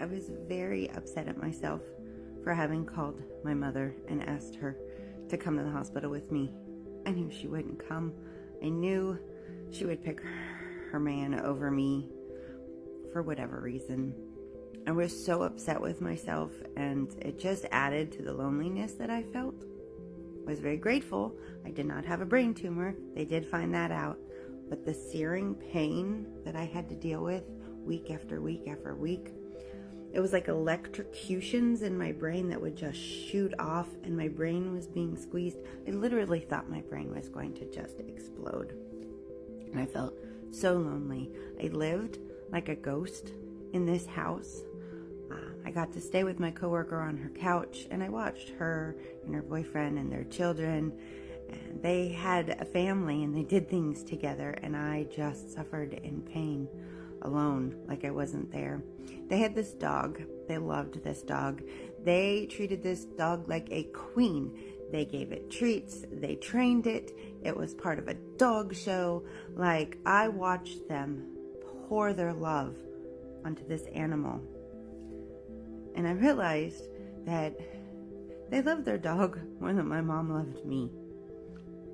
I was very upset at myself for having called my mother and asked her to come to the hospital with me. I knew she wouldn't come. I knew she would pick her man over me for whatever reason. I was so upset with myself, and it just added to the loneliness that I felt. I was very grateful I did not have a brain tumor. They did find that out. But the searing pain that I had to deal with week after week after week, it was like electrocutions in my brain that would just shoot off, and my brain was being squeezed. I literally thought my brain was going to just explode. And I felt so lonely. I lived like a ghost in this house. I got to stay with my coworker on her couch, and I watched her and her boyfriend and their children, and they had a family and they did things together, and I just suffered in pain alone, like I wasn't there. They had this dog. They loved this dog. They treated this dog like a queen. They gave it treats. They trained it. It was part of a dog show. Like, I watched them pour their love onto this animal. And I realized that they loved their dog more than my mom loved me.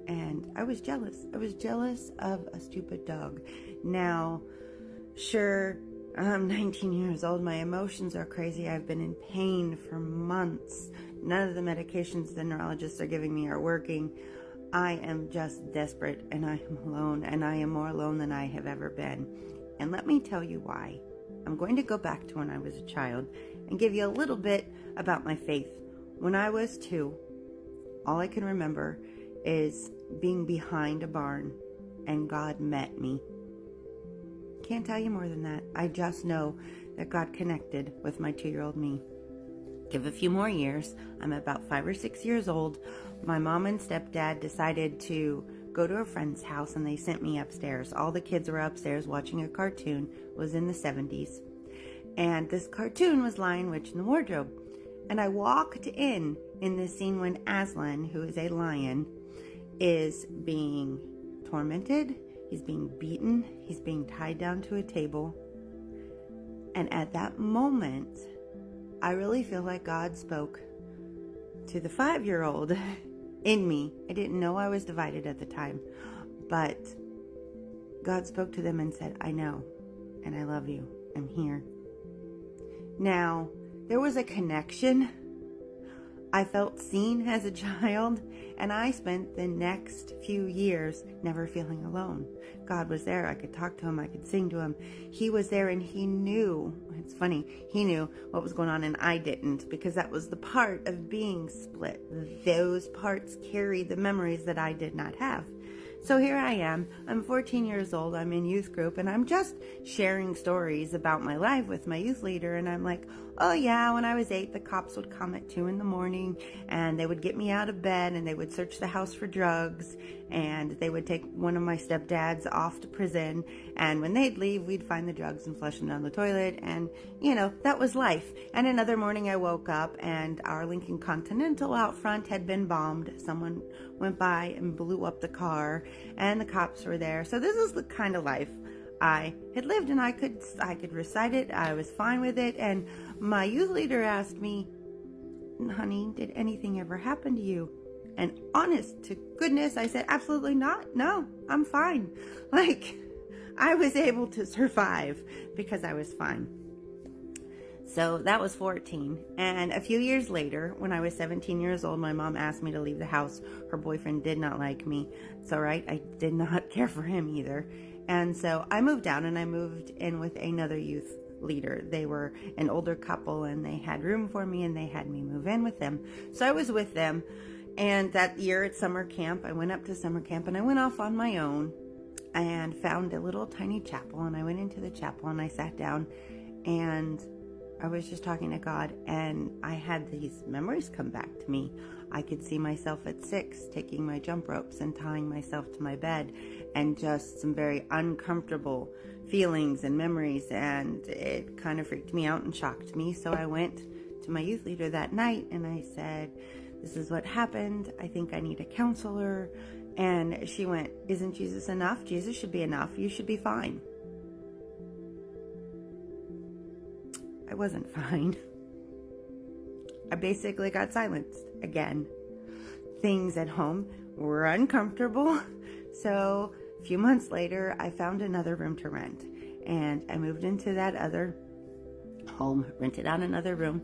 And I was jealous. I was jealous of a stupid dog. Now, sure, I'm 19 years old. My emotions are crazy. I've been in pain for months. None of the medications the neurologists are giving me are working. I am just desperate, and I am alone, and I am more alone than I have ever been. And let me tell you why. I'm going to go back to when I was a child and give you a little bit about my faith. When I was 2, all I can remember is being behind a barn and God met me. Can't tell you more than that. I just know that God connected with my 2-year-old me. Give a few more years. I'm about 5 or 6 years old. My mom and stepdad decided to go to a friend's house, and they sent me upstairs. All the kids were upstairs watching a cartoon. It was in the 70s. And this cartoon was Lion, Witch, and the Wardrobe. And I walked in this scene when Aslan, who is a lion, is being tormented. He's being beaten. He's being tied down to a table. And at that moment, I really feel like God spoke to the 5-year-old in me. I didn't know I was divided at the time, but God spoke to them and said, I know, and I love you. I'm here. Now, there was a connection. I felt seen as a child, and I spent the next few years never feeling alone. God was there. I could talk to him. I could sing to him. He was there, and he knew. It's funny. He knew what was going on, and I didn't, because that was the part of being split. Those parts carry the memories that I did not have. So here I am. I'm 14 years old. I'm in youth group, and I'm just sharing stories about my life with my youth leader. And I'm like, oh yeah, when I was 8, the cops would come at 2 a.m, and they would get me out of bed, and they would search the house for drugs, and they would take one of my stepdads off to prison. And when they'd leave, we'd find the drugs and flush them down the toilet. And, that was life. And another morning I woke up, and our Lincoln Continental out front had been bombed. Someone went by and blew up the car, and the cops were there. So this is the kind of life I had lived, and I could recite it. I was fine with it. And my youth leader asked me, honey, did anything ever happen to you? And honest to goodness, I said, absolutely not. No, I'm fine. Like, I was able to survive because I was fine. So that was 14. And a few years later, when I was 17 years old, my mom asked me to leave the house. Her boyfriend did not like me. It's all right. I did not care for him either. And so I moved out, and I moved in with another youth leader. They were an older couple, and they had room for me, and they had me move in with them. So I was with them. And that year at summer camp, I went up to summer camp, and I went off on my own and found a little tiny chapel. And I went into the chapel, and I sat down, and I was just talking to God, and I had these memories come back to me. I could see myself at 6 taking my jump ropes and tying myself to my bed, and just some very uncomfortable feelings and memories, and it kind of freaked me out and shocked me. So I went to my youth leader that night, and I said, this is what happened. I think I need a counselor. And she went, isn't Jesus enough? Jesus should be enough. You should be fine. I wasn't fine. I basically got silenced again. Things at home were uncomfortable. So a few months later, I found another room to rent. And I moved into that other home, rented out another room.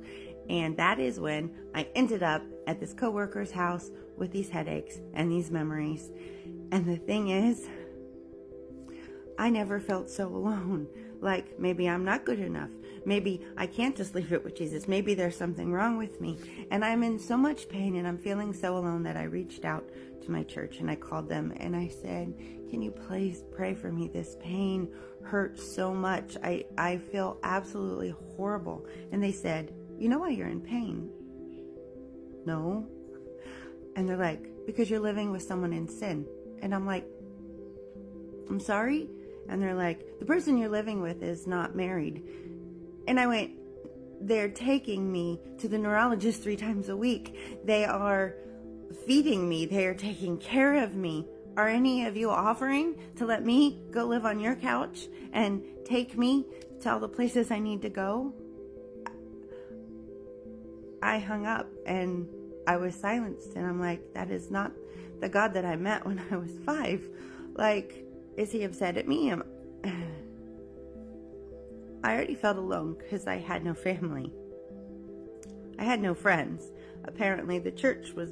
And that is when I ended up at this coworker's house with these headaches and these memories. And the thing is, I never felt so alone. Like, maybe I'm not good enough. Maybe I can't just leave it with Jesus. Maybe there's something wrong with me. And I'm in so much pain and I'm feeling so alone that I reached out to my church and I called them and I said, can you please pray for me? This pain hurts so much. I feel absolutely horrible. And they said, you know why you're in pain? No. And they're like, because you're living with someone in sin. And I'm like, I'm sorry? And they're like, the person you're living with is not married. And I went, they're taking me to the neurologist 3 times a week. They are feeding me. They are taking care of me. Are any of you offering to let me go live on your couch and take me to all the places I need to go? I hung up and I was silenced. And I'm like, that is not the God that I met when I was 5. Like, is he upset at me? I already felt alone because I had no family. I had no friends. Apparently the church was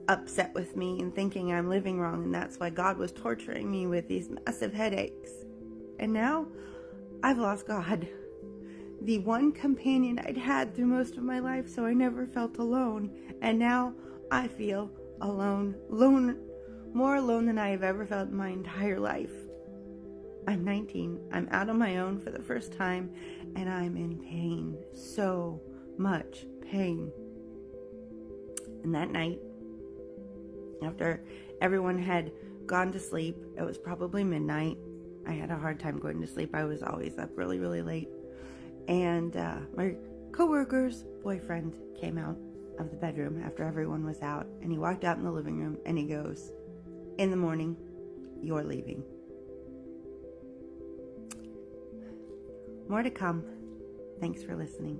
upset with me and thinking I'm living wrong, and that's why God was torturing me with these massive headaches. And now I've lost God, the one companion I'd had through most of my life, so I never felt alone. And now I feel alone, more alone than I have ever felt in my entire life. I'm 19. I'm out on my own for the first time, and I'm in pain. So much pain. And that night, after everyone had gone to sleep, it was probably midnight. I had a hard time going to sleep. I was always up really, really late. And my coworker's boyfriend came out of the bedroom after everyone was out, and he walked out in the living room, and he goes, in the morning, you're leaving. More to come. Thanks for listening.